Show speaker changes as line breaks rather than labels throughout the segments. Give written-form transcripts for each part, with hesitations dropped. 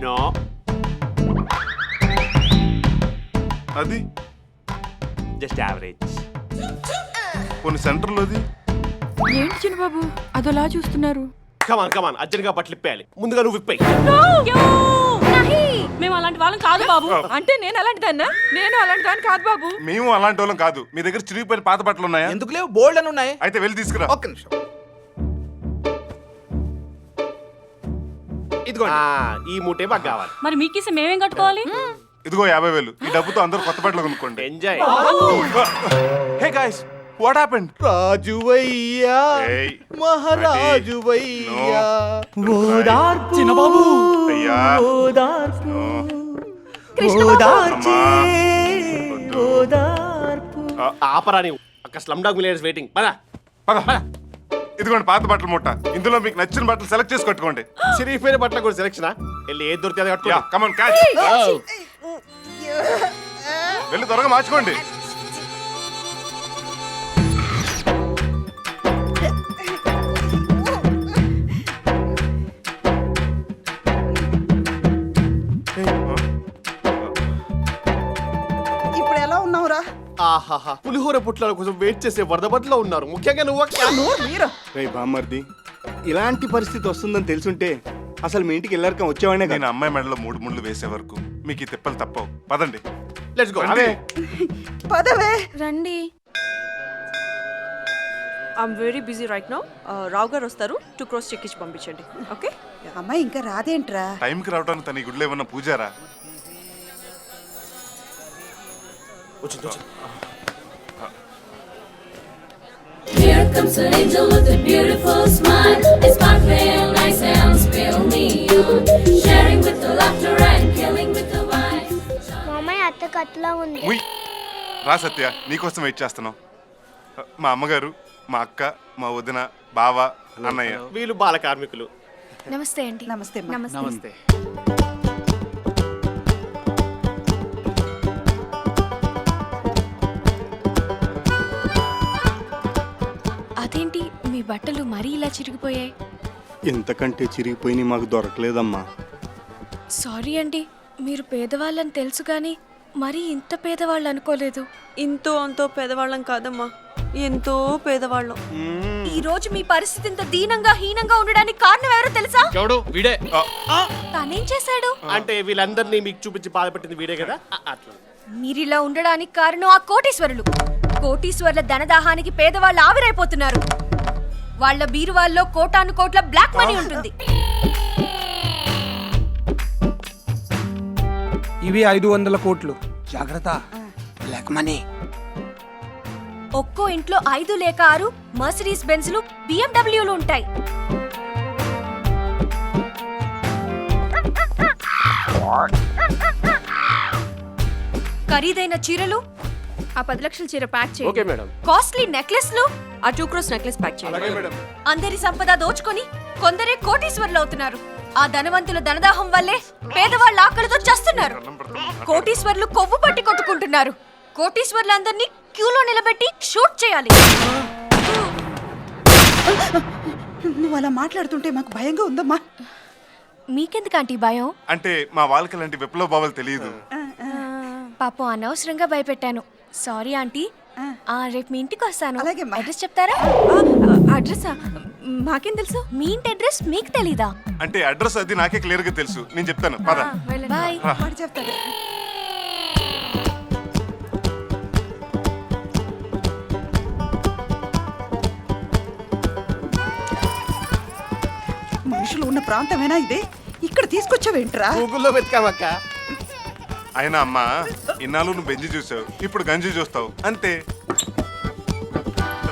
No.
అది
just average.
కొన్ని సెంటర్లోది.
ఏంటి చిన్నబాబు అదోలా చూస్తున్నారు?
కమాన్ అర్జెంట్గా బట్టలు ఇప్పేయాలి. ముందుగా నువ్వు విప్పాయి.
మేము అలాంటి వాళ్ళం కాదు బాబు. అంటే నేను అలాంటి దాన్నా? నేను అలాంటి దాన్ని కాదు బాబు.
మేము అలాంటి వాళ్ళం కాదు. మీ దగ్గర చిరిగిపోయిన పాత బట్టలు ఉన్నాయా?
ఎందుకు లేవు? బోల్డ్ అని ఉన్నాయి.
అయితే వెళ్ళి తీసుకురా.
ఒక్క నిమిషం. ఇదిగోండి.
ఈ మూటే మాకు కావాలి.
మరి మీకేసి మేమేం కట్టుకోవాలి?
ఇదిగో 50,000. ఈ డబ్బుతో అందరూ కొత్త బట్టలు కొనుక్కోండి.
Enjoy.
Hey guys, what happened?
రాజువయ్యా,
ఏయ్,
మహారాజువయ్యా,
ఓదార్పు.
చిన్నబాబు,
అయ్యా,
ఓదార్పు,
అమ్మా.
ఓదార్పు.
ఆపరా నీవు. అక్కడ స్లమ్ డాగ్ మిలియనర్స్ వెయిటింగ్. పద.
పద. ఇదిగోండి పాత బట్టల మూట. ఇందులో మీకు నచ్చిన బట్టలు సెలెక్ట్ చేసి కట్టుకోండి.
చిరిగిపోయిన బట్టల కూడా సెలెక్షన్. వెళ్ళి ఏది దొరికితే అది
యా,
కట్టుకో.
Come on catch. వెళ్ళి త్వరగా మార్చుకోండి.
ఇప్పుడు ఎలా ఉన్నావురా?
ఆహాహా, పులిహోర పుట్ల కోసం వెయిట్ చేసే వరద బట్టలో ఉన్నారు. ముఖ్యంగా నువ్వు.
మీరు
రేయ్ బామ్మర్ది, ఇలాంటి పరిస్థితి వస్తుందని తెలుసుంటే అసలు మీ ఇంటికి వెళ్ళారకం వచ్చేవాడినే
నేను
కదా.
అమ్మాయి మెడలో 3 ముళ్ళు వేసే వరకు మీకు ఈ తిప్పలు తప్పవు. పదండి.
Let's go.
రండి.
పదవే.
రండి.
I'm very busy right now. Rao garu వస్తారు. 2 crores చెక్ ఇచ్చి పంపించండి. ఓకే.
అమ్మాయి ఇంకా రాదేంట్రా?
టైంకి రావడానికి తన ఈ గుడిలో ఏమన్నా Pujara?
Here comes an angel with a beautiful smile. It's sparkling nice and spill me on. Sharing with the laughter and killing with the wine.
మామయ్య అత్త కట్లా ఉంది.
ఉయ్. రా సత్య, నీకోసం వెయిట్ చేస్తున్నాం. మా అమ్మగారు, మా అక్క, మా వదిన, బావ, అన్నయ్య.
వీళ్ళు బాల కార్మికులు.
నమస్తే అండి.
నమస్తే అమ్మా.
నమస్తే.
అదేంటి మీ బట్టలు మరీ ఇలా చిరిగిపోయాయి?
ఇంతకంటే చిరిగిపోయి మాకు దొరకలేదమ్మా.
సారీ అండి, మీరు పేదవాళ్ళని తెలుసు కానీ మరీ ఇంత పేదవాళ్ళు అనుకోలేదు.
ఇంతో అంతో పేదవాళ్ళం కాదమ్మా, ఎంతో పేదవాళ్ళం.
ఈ రోజు మీ పరిస్థితి ఇంత దీనంగా హీనంగా ఉండడానికి కారణం ఎవరో తెలుసా?
ఎవడు? వీడే.
తనేం చేశాడు?
అంటే వీళ్ళందరినీ మీకు చూపించి బాధపెట్టింది వీడే కదా. అట్లా
మీరిలా ఉండడానికి కారణం ఆ కోటీశ్వరులు. కోటీశ్వరుల ధనదాహానికి పేదవాళ్ళు ఆవిరైపోతున్నారు. వాళ్ళ బీరువాల్లో కోటాను కోట్ల బ్లాక్ మనీ ఉంటుంది.
ఇవి 500 కోట్లు. జాగ్రత్త, బ్లాక్ మనీ.
ఒక్కో ఇంట్లో 5 లేక 6 మర్సిడీస్ బెంజ్లు, బిఎండబ్ల్యూలు ఉంటాయి. ఖరీదైన చీరలు, ఆ 10 లక్షల చీర ప్యాక్
ఓకే
చేయండి.
మేడం.
కాస్ట్లీ నెక్లెస్లు,
ఆ 2 crores నెక్లెస్ ప్యాక్ చేయండి.
అందరి సంపద దోచుకొని కొందరే కోటీశ్వరులు అవుతున్నారు. ఆ ధనవంతుల ధనదాహం వల్లే పేదవాళ్ళ ఆకలితో చస్తున్నారు. కోటీశ్వరులు కొవ్వు పట్టి కొట్టుకుంటున్నారు. కోటీశ్వరులందరినీ క్యూలో నిలబెట్టి షూట్ చేయాలి.
నువ్వు అలా మాట్లాడుతుంటే మాకు భయంగా ఉందమ్మా.
మీకెందుకు ఆంటీ భయం?
అంటే మా వాళ్ళకి ఇలాంటి విప్లవ భావాలు తెలియదు.
పాపం అనవసరంగా భయపెట్టాను. Sorry aunty. రేపు మీ ఇంటికి వస్తాను.
అలాగేమ్మా.
అడ్రస్ చెప్తారా?
అడ్రస్ మాకేం తెలుసు?
మీ ఇంటి అడ్రస్ మీకు తెలీదా?
అంటే అడ్రస్ అది నాకే క్లియర్ గా తెలుసు. నేను చెప్తాను, పద.
బాయ్.
వాడు చెప్తాడు. మనుషులు ఉన్న ప్రాంతమేనా ఇది? ఇక్కడ తీసుకొచ్చావేంట్రా?
గూగుల్లో వెతకామక్క.
అయినా అమ్మా, ఇన్నాళ్ళు నువ్వు బెంజి చూసావు, ఇప్పుడు గంజి చూస్తావు అంతే.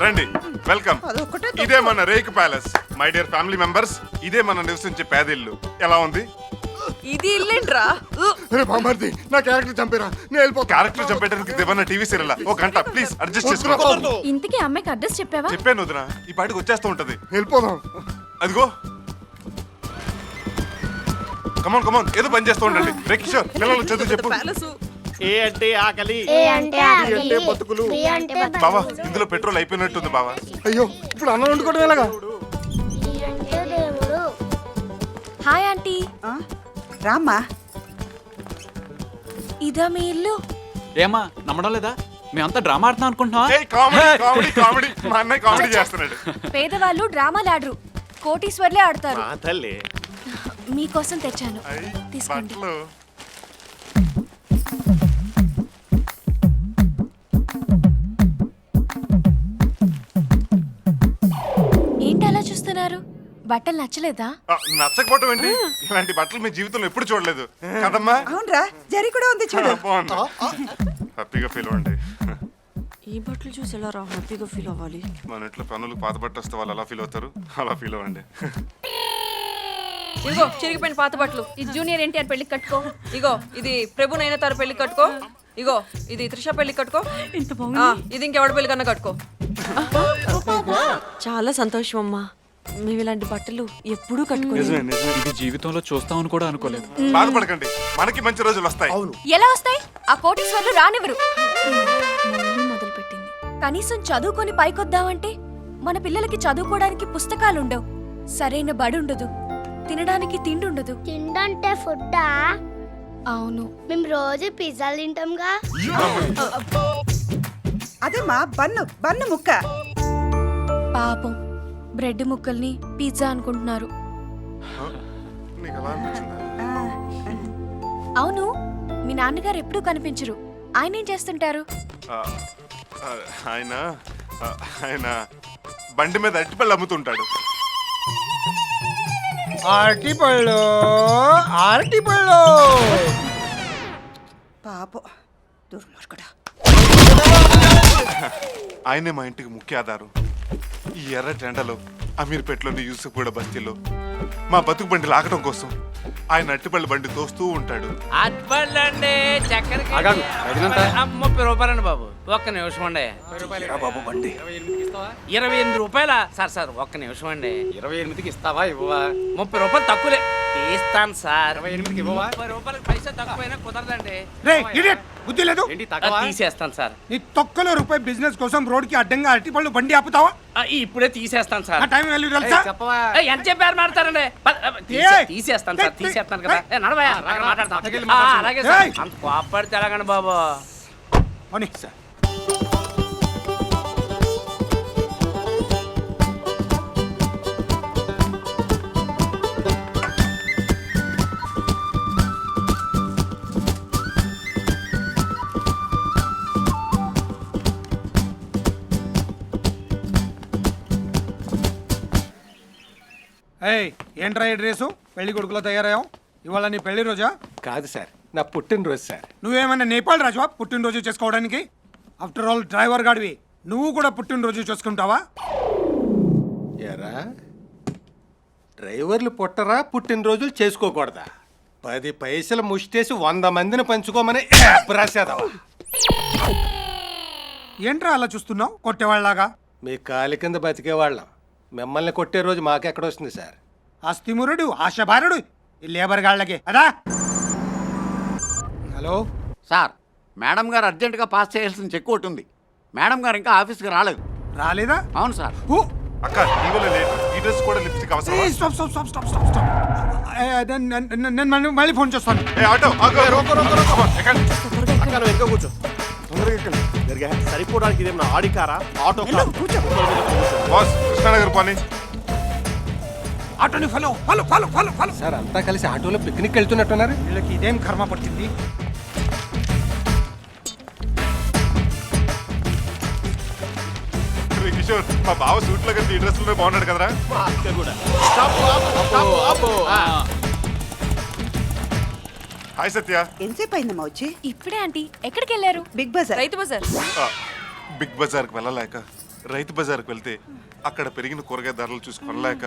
రండి, వెల్కమ్.
అదొక్కటే
ఇదే మన rake palace. My dear family members, ఇదే మనం నివసించే పేదిల్లు. ఎలా ఉంది?
ఇది ఇల్లేంట్రా?
బామ్మర్ది, నా క్యారెక్టర్ చంపేరా, నేను వెళ్ళిపో.
క్యారెక్టర్ చంపేయడానికి దేవన్న టీవీ సీరియల్ ఒక గంట ప్లీజ్ అడ్జస్ట్ చేసుకో.
ఇంతకీ అమ్మాయికి అడ్రస్ చెప్పావా?
చెప్పాను వదినా, ఈ పాటికి వచ్చేస్తూ ఉంటది.
వెళ్ళిపోదాం.
అదిగో, కమాన్ కమాన్, ఏదో పని చేస్తూ ఉండండి. రే కిషోర్, పిల్లలు చదువు చెప్పు.
ప్యాలెస్.
ఏ అంటే ఆకలి,
ఏ అంటే
బి
ఆకలి,
అంటే బతుకులు.
బి అంటే
బావా, ఇందులో పెట్రోల్ అయిపోయినట్టుంది బావా.
అయ్యో, ఇప్పుడు అన్నం వండుకోవడం ఎలాగా?
బి అంటే దేవుడు.
Hi aunty.
ఆ? రామ్మా.
ఇదా మీ ఇల్లు?
ఏమా నమ్మడం లేదా? మేమంతా డ్రామా ఆడుతున్నాం అనుకుంటున్నావా?
ఏయ్, కామెడీ కామెడీ కామెడీ మా అన్నయ్య కామెడీ చేస్తున్నాడు.
పేదవాళ్ళు డ్రామాలు ఆడరు, కోటీశ్వర్లే ఆడతారు.
మా తల్లి
మీకోసం తెచ్చాను,
అయ్,
తీసుకోండి.
బట్టలు.
ఏంటి అలా చూస్తున్నారు? బట్టలు నచ్చలేదా?
ఆ, నచ్చకపోవటం ఏంటి? ఇలాంటి బట్టలు మీ జీవితంలో ఎప్పుడు చూడలేదు కదమ్మా.
అవునరా, జరి కూడా ఉంది చూడు.
బాగుంది, హ్యాపీగా ఫీల్ అవ్వండి.
ఈ బట్టలు చూసి ఎలా రా హ్యాపీగా ఫీల్ అవ్వాలి?
మన ఇంట్లో పనులు పాత బట్ట వస్తే వాళ్ళు ఎలా ఫీల్ అవుతారు, అలా ఫీల్ అవ్వండి.
ఇదిగో చిరిగిపోయిన పాత బట్టలు.
ఇది జూనియర్ ఎన్టీఆర్ పెళ్లికి కట్టుకో.
ఇగో ఇది ప్రభు నైనతార పెళ్లి కట్టుకో. ఇగో ఇది త్రిష పెళ్లి కట్టుకో. ఇది ఇంకెవడ పెళ్లి కన్నా కట్టుకో. చాలా సంతోషం అమ్మా, మేము ఇలాంటి బట్టలు ఎప్పుడూ కట్టుకోలేదు.
నిజమే నిజమే.
ఇది జీవితంలో చూస్తామని కూడా అనుకోలేదు.
బాధపడకండి, మనకి మంచి రోజులు వస్తాయి.
ఎలా వస్తాయి? ఆ కోటీశ్వర్లు రానివ్వరు. మొదలు పెట్టింది. కనీసం చదువుకొని పైకొద్దామంటే మన పిల్లలకి చదువుకోవడానికి పుస్తకాలుండవు, సరైన బడి ఉండదు, తినడానికి తిండి ఉండదు.
తిండంటే ఫుడ్డా?
అవును.
మేము రోజు పిజ్జాలు తింటాంగా.
అదేమ్మా, బన్ను బన్ను ముక్క.
పాపం బ్రెడ్ ముక్కల్ని పిజ్జా అనుకుంటున్నారు.
నీకు ఎలా అనిపించిందా?
అవును, మీ నాన్నగారు ఎప్పుడూ కనిపించరు. ఆయన ఏం చేస్తుంటారు?
ఆ, ఆ, ఆయన ఆ, ఆయన బండి మీద అరటిపళ్ళు అమ్ముతుంటాడు.
అరటిపళ్ళు, అరటిపళ్ళు.
పాపం దుర్మార్గుడా.
ఆయనే మా ఇంటికి ముఖ్య ఆధారం. ఈ ఎర్ర టెండలో అమీర్పేటలోని యూసుఫ్గూడ బస్తీలో మా బతుకు బండి లాగడం కోసం ఆయన అరటిపళ్ళు బండి తోస్తూ ఉంటాడు.
అట్పండి చక్కెర 30 రూపాయలండి బాబు. ఒక్క నిమిషం అండి. 28 రూపాయల సార్ ఒక్క నిమిషం అండి.
28కి ఇస్తావా ఇవ్వవా?
30 రూపాయలు తక్కువలే తీస్తాను సార్.
28కి ఇవ్వవా?
30 రూపాయలకి పైసా తక్కువైనా కుదరదండి.
రేయ్ ఇడియట్, బుద్ధి లేదు?
ఏంటి తగ్గవా?
తీసేస్తాను సార్.
నీ తొక్కలో రూపాయి బిజినెస్ కోసం రోడ్కి అడ్డంగా అరటిపళ్ళు బండి ఆపుతావా?
ఇప్పుడే తీసేస్తాను సార్.
ఆ టైం వాల్యూ తెలుసా?
చెప్పవా?
ఎంత చెప్పారు మాట్లాడతారండి? తీసేస్తాను సార్, తీసేస్తాను కదా. నడవయా మాట్లాడతాం. అలాగే సార్.
ఏయ్.
అంత కోపడితే ఎలాగండి బాబు?
అవునీ సార్. ఏయ్, ఏంట్రా ఈ డ్రెస్సు? పెళ్లి కొడుకులో తయారయ్యావు. ఇవాళ నీ పెళ్లి రోజా?
కాదు సార్, నా పుట్టినరోజు సార్.
నువ్వేమన్నా నేపాల్ రాజువా పుట్టినరోజు చేసుకోవడానికి? ఆఫ్టర్ ఆల్ డ్రైవర్ గాడివి, నువ్వు కూడా పుట్టినరోజు చేసుకుంటావా?
ఎరా, డ్రైవర్లు పుట్టరా పుట్టినరోజులు చేసుకోకూడదా? 10 పైసలు ముష్టేసి 100 మందిని పంచుకోమని రాసేదవా?
ఏంట్రా అలా చూస్తున్నావు కొట్టేవాళ్ళలాగా?
మీ కాలి కింద బతికేవాళ్ళం, మిమ్మల్ని కొట్టే రోజు మాకెక్కడొస్తుంది సార్?
ఆస్తిమురుడు, ఆశభారుడు ఈ లేబర్ గాళ్ళకి అదా. హలో
సార్, మేడం గారు అర్జెంటుగా పాస్ చేయాల్సిన చెక్ ఒకటి ఉంది. మేడం గారు ఇంకా ఆఫీస్కి రాలేదు.
రాలేదా?
అవును సార్.
ఊ!
అక్క ఇవాళ లేదు, ఈ డ్రెస్ కూడా లిప్స్టిక్ అవసరం.
ఏయ్, stop stop stop stop stop stop. నేను మళ్ళీ ఫోన్ చేస్తాను.
ఏ ఆటో ఆగో, రోకో రోకో రోకో. అమ్మా, ఎక్కండి.
అక్క నువ్వు వెనక కూర్చో. తొందరగా ఎక్కండి. జరిగా సరిపోవడానికి ఇదేమన్నా ఆడి కారా, ఆటో కారా?
బాస్, కృష్ణానగర్ పని.
ఆటోని follow follow follow follow follow.
Sir అంతా కలిసి ఆటోలో పిక్నిక్ వెళ్తున్నట్టున్నారు.
వీళ్ళకి ఇదేం కర్మ పట్టింది?
రే కిషోర్, మా బావ సూట్ లో కలిసి ఈ డ్రెస్ లో బాగున్నాడు కదరా?
మా అక్క కూడా. స్టాప్, ఆపు, ఆపు, ఆపు.
హాయ్ సత్య.
ఎంతసేపు అయిందమ్మా వచ్చి?
ఇప్పుడే ఆంటీ. ఎక్కడికి వెళ్ళారు?
బిగ్ బజార్.
రైతు బజార్.
ఆ, బిగ్ బజార్కి వెళ్ళలేక రైతు బజార్కి వెళ్తే అక్కడ పెరిగిన కూరగాయ ధరలు చూసి కొనలేక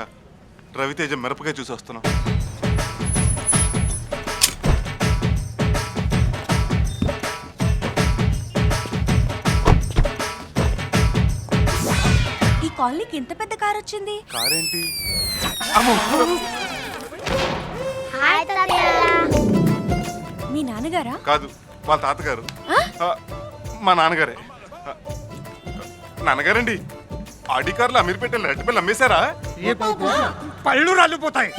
రవితేజ మిరపకాయ చూసి వస్తున్నాం.
ఈ కాలనీకి ఇంత పెద్ద కార్ వచ్చింది.
కారేంటి?
హాయ్ తాతయ్య.
మీ నాన్నగారా?
కాదు, వాళ్ళ తాతగారు. ఆ, మా నాన్నగారే. ఆ, నాన్నగారండి, ఆడి కార్లు అమీర్పేటలో అరటిపళ్ళు అమ్మేశారా?
పళ్ళు రాలిపోతాయి.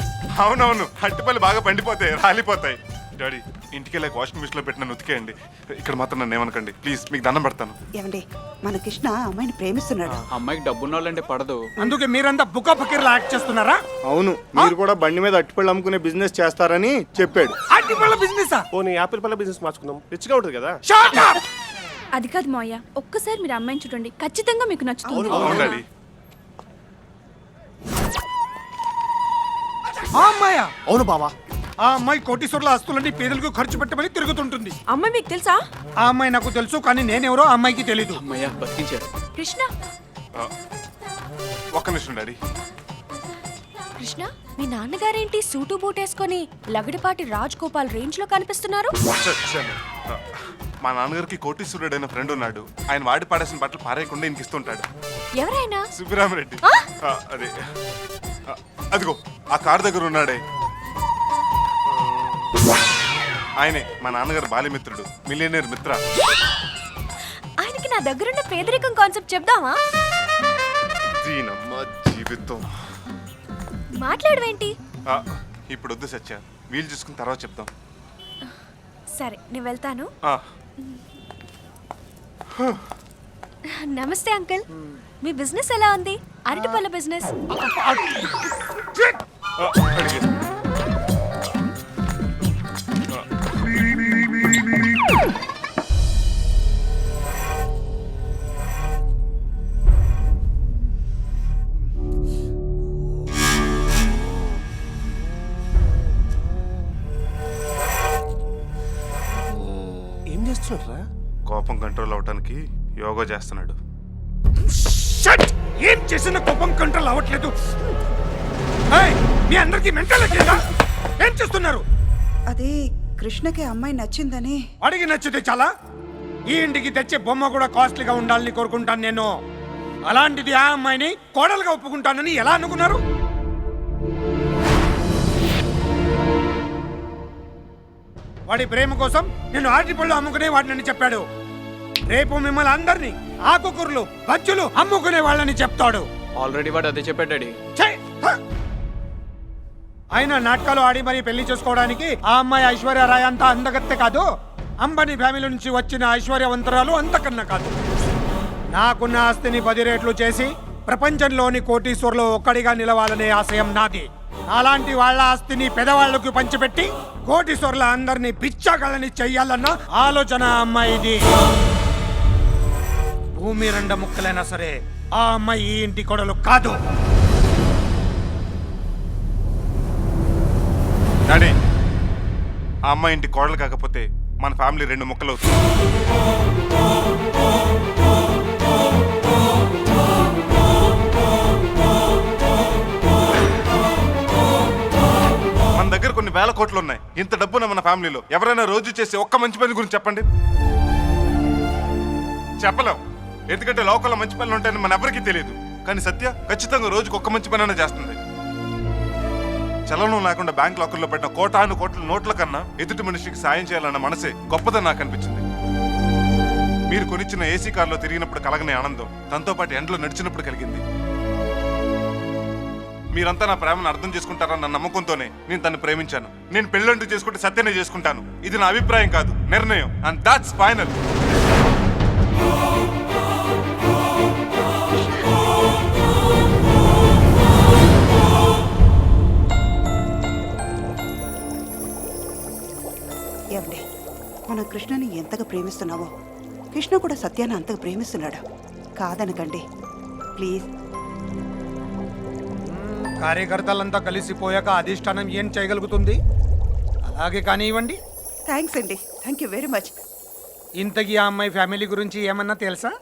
అవునవును, అట్టిపల్లి బాగా పండిపోతాయి, రాలిపోతాయి. డాడీ ఇంటికి వెళ్ళాక వాషింగ్ మిషన్ లో పెట్టిన ఉతికేయండి. ఇక్కడ మాత్రం నన్ను ఏమనకండి ప్లీజ్, మీకు దండం పెడతాను.
ఏమండి మన కృష్ణ అమ్మాయిని ప్రేమిస్తున్నాడు.
అమ్మాయికి డబ్బున్న వాళ్ళంటే పడదు.
అందుకే మీరంతా బుకా ఫకీర్లా యాక్ట్ చేస్తున్నారా?
అవును, మీరు కూడా బండి మీద అట్టిపళ్ళు అమ్ముకునే బిజినెస్ చేస్తారని చెప్పాడు.
అట్టిపళ్ళ బిజినెస్
పోనీ యాపిల్ పళ్ళ బిజినెస్ మార్చుకుందాం, రిచ్గా ఉంటుంది కదా.
అది కాదు మావయ్య, ఒక్కసారి మీరు అమ్మాయిని చూడండి, ఖచ్చితంగా మీకు నచ్చుతుంది.
అవును డాడీ.
ఆ అమ్మాయ
అవును బావా.
ఆ అమ్మాయి కోటీశ్వర్ల ఆస్తులన్నీ పేదలకు ఖర్చు పెట్టమని తిరుగుతుంటుంది.
అమ్మాయి మీకు తెలుసా?
ఆ అమ్మాయి నాకు తెలుసు, కానీ నేనెవరో ఆ అమ్మాయికి తెలీదు.
అమ్మయ్య బతికించారు.
కృష్ణ,
ఒక్క నిమిషం డాడీ.
కృష్ణ, మీ నాన్నగారేంటి సూటు బూట్ వేసుకొని లగడపాటి రాజ్ గోపాల్ రేంజ్ లో కనిపిస్తున్నారు?
వచ్చాను. మా నాన్నగారికి కోటీశ్వరుడైన ఫ్రెండ్ ఉన్నాడు. ఆయన వాడి పాడేసిన బట్టలు పారేయకుండా ఇంక ఇస్తుంటాడు.
ఎవరైనా?
సుబ్బరామరెడ్డి. అదే అదిగో ఆ కార్ దగ్గర ఉన్నాడే, ఆయనే మా నాన్నగారు బాల్యమిత్రుడు, మిలియనర్ మిత్ర.
ఆయనకి నా దగ్గరున్న పేదరికం కాన్సెప్ట్ చెప్దామా?
దీనమ్మ జీవితం.
మాట్లాడవేంటి?
ఇప్పుడు వద్దు సత్య, వీలు చూసుకుని తర్వాత చెప్తాం.
సరే, నేను వెళ్తాను.
ఆ,
నమస్తే అంకుల్, మీ బిజినెస్ ఎలా ఉంది? అరటిపళ్ళ బిజినెస్.
అడిగేసి.
ఏం చేస్తున్నారా?
కోపం కంట్రోల్ అవటానికి యోగా చేస్తున్నాడు.
ఏం చేసిన కోపం కంట్రోల్ అవ్వట్లేదు. ఏయ్, మీ అందరికి మెంటల్ లేదా? ఏం చేస్తున్నారు?
అది కృష్ణకి అమ్మాయి నచ్చిందని.
అడిగి నచ్చితే చాలా. ఈ ఇంటికి తెచ్చే బొమ్మ కూడా కాస్ట్లీగా ఉండాలని కోరుకుంటాను నేను. అలాంటిది ఆ అమ్మాయిని కోడలుగా ఒప్పుకుంటానని ఎలా అనుకున్నారు? వాడి ప్రేమ కోసం నేను అరటిపళ్ళు అమ్ముకునే వాడినని చెప్పాడు. రేపు మిమ్మల్ని అందరినీ ఆకుకూరలు బజ్జులు అమ్ముకునే వాళ్ళని చెప్తాడు.
ఆల్రెడీ వాడు అదే చెప్పాడు డాడీ.
ఛే! హ! ఆయన నాటకాలు ఆడి మరీ పెళ్లి చేసుకోవడానికి ఆ అమ్మాయి ఐశ్వర్య రాయ్ అంత అందగత్తె కాదు. అంబానీ ఫ్యామిలీ నుంచి వచ్చిన ఐశ్వర్యవంతరాలు అంతకన్నా కాదు. నాకున్న ఆస్తిని 10 రెట్లు చేసి ప్రపంచంలోని కోటీశ్వర్లో ఒక్కడిగా నిలవాలనే ఆశయం నాది. అలాంటి వాళ్ళ ఆస్తిని పెదవాళ్లకు పంచిపెట్టి కోటీశ్వర్ల అందరినీ పిచ్చాకళ్ళని చెయ్యాలన్న ఆలోచన అమ్మాయిది. భూమి 2 ముక్కలైనా సరే ఆ అమ్మాయి ఈ ఇంటి కొడలు కాదు.
డాడీ, ఆ అమ్మాయి ఇంటి కోడలు కాకపోతే మన ఫ్యామిలీ 2 ముక్కలు అవుతుంది. మన దగ్గర కొన్ని వేల కోట్లు ఉన్నాయి. ఇంత డబ్బున మన ఫ్యామిలీలో ఎవరైనా రోజు చేసే ఒక్క మంచి పని గురించి చెప్పండి. చెప్పలేం, ఎందుకంటే లోకల్లో మంచి పనులు ఉంటాయని మన ఎవరికీ తెలియదు. కానీ సత్య ఖచ్చితంగా రోజుకు ఒక్క మంచి పని చేస్తుంది. చలనం లేకుండా బ్యాంక్ లాకర్లో పెట్టిన కోటాను కోట్ల నోట్ల కన్నా ఎదుటి మనిషికి సాయం చేయాలన్న మనసే గొప్పదని నాకు అనిపించింది. మీరు కొనిచ్చిన ఏసీ కార్లో తిరిగినప్పుడు కలగని ఆనందం తనతో పాటు ఎండలో నడిచినప్పుడు కలిగింది. మీరంతా నా ప్రేమను అర్థం చేసుకుంటారన్న నమ్మకంతోనే నేను తను ప్రేమించాను. నేను పెళ్ళంటూ చేసుకుంటే సత్యనే చేసుకుంటాను. ఇది నా అభిప్రాయం కాదు, నిర్ణయం. And that's final.
ఏమండి, మనం కృష్ణని ఎంతగా ప్రేమిస్తున్నావో కృష్ణ కూడా సత్యాన్ని అంతగా ప్రేమిస్తున్నాడు. కాదనకండి ప్లీజ్.
కార్యకర్తలంతా కలిసిపోయాక అధిష్టానం ఏం చేయగలుగుతుంది? అలాగే కానివ్వండి.
థ్యాంక్స్ అండి, థ్యాంక్ యూ వెరీ మచ్.
ఇంతకీ ఆ అమ్మాయి ఫ్యామిలీ గురించి ఏమన్నా తెలుసా?